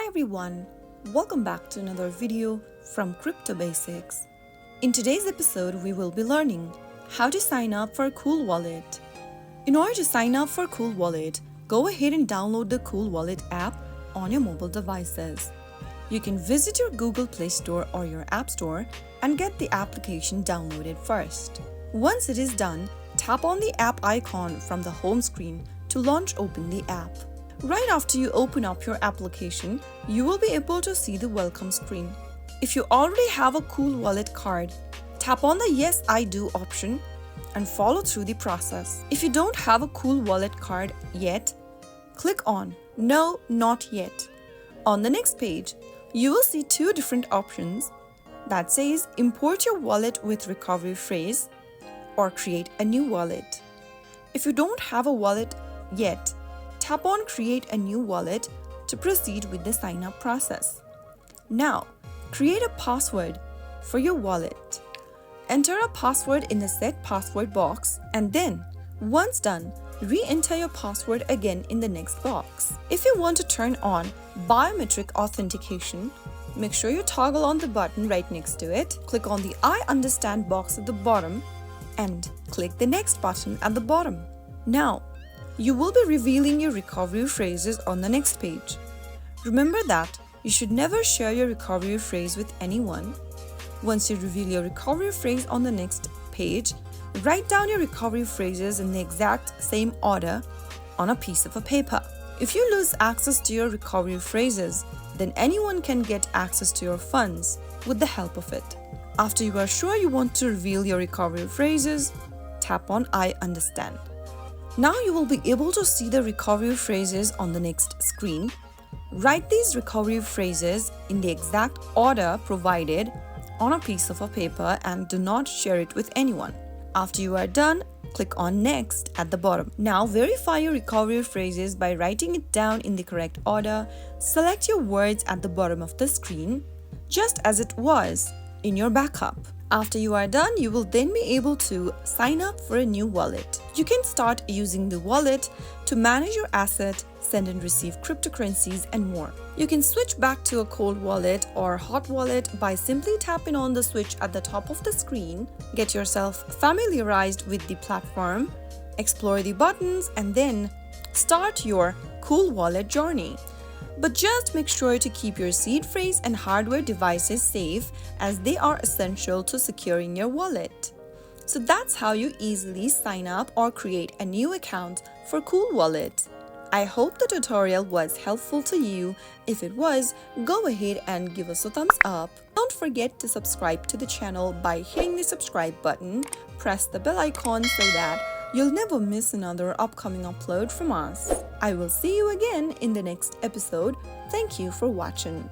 Hi everyone, welcome back to another video from Crypto Basics. In today's episode, we will be learning how to sign up for Coolwallet. In order to sign up for Coolwallet, go ahead and download the Coolwallet app on your mobile devices. You can visit your Google Play Store or your App Store and get the application downloaded first. Once it is done, tap on the app icon from the home screen to launch open the app. Right after you open up your application, you will be able to see the welcome screen. If you already have a Coolwallet card, tap on the Yes I Do option and follow through the process. If you don't have a Coolwallet card yet, click on No, Not Yet. On the next page, you will see two different options that says Import your wallet with recovery phrase or Create a new wallet. If you don't have a wallet yet, tap on Create a new wallet to proceed with the sign-up process. Now, create a password for your wallet. Enter a password in the Set Password box and then, once done, re-enter your password again in the next box. If you want to turn on biometric authentication, make sure you toggle on the button right next to it, click on the I understand box at the bottom and click the next button at the bottom. Now, you will be revealing your recovery phrases on the next page. Remember that you should never share your recovery phrase with anyone. Once you reveal your recovery phrase on the next page, write down your recovery phrases in the exact same order on a piece of paper. If you lose access to your recovery phrases, then anyone can get access to your funds with the help of it. After you are sure you want to reveal your recovery phrases, tap on I understand. Now you will be able to see the recovery phrases on the next screen. Write these recovery phrases in the exact order provided on a piece of paper and do not share it with anyone. After you are done, click on Next at the bottom. Now verify your recovery phrases by writing it down in the correct order. Select your words at the bottom of the screen, just as it was in your backup. After you are done, you will then be able to sign up for a new wallet. You can start using the wallet to manage your asset, send and receive cryptocurrencies, and more. You can switch back to a cold wallet or hot wallet by simply tapping on the switch at the top of the screen. Get yourself familiarized with the platform, explore the buttons, and then start your Coolwallet journey. But just make sure to keep your seed phrase and hardware devices safe, as they are essential to securing your wallet. So that's how you easily sign up or create a new account for Coolwallet. I hope the tutorial was helpful to you. If it was, go ahead and give us a thumbs up. Don't forget to subscribe to the channel by hitting the subscribe button. Press the bell icon so that you'll never miss another upcoming upload from us. I will see you again in the next episode. Thank you for watching.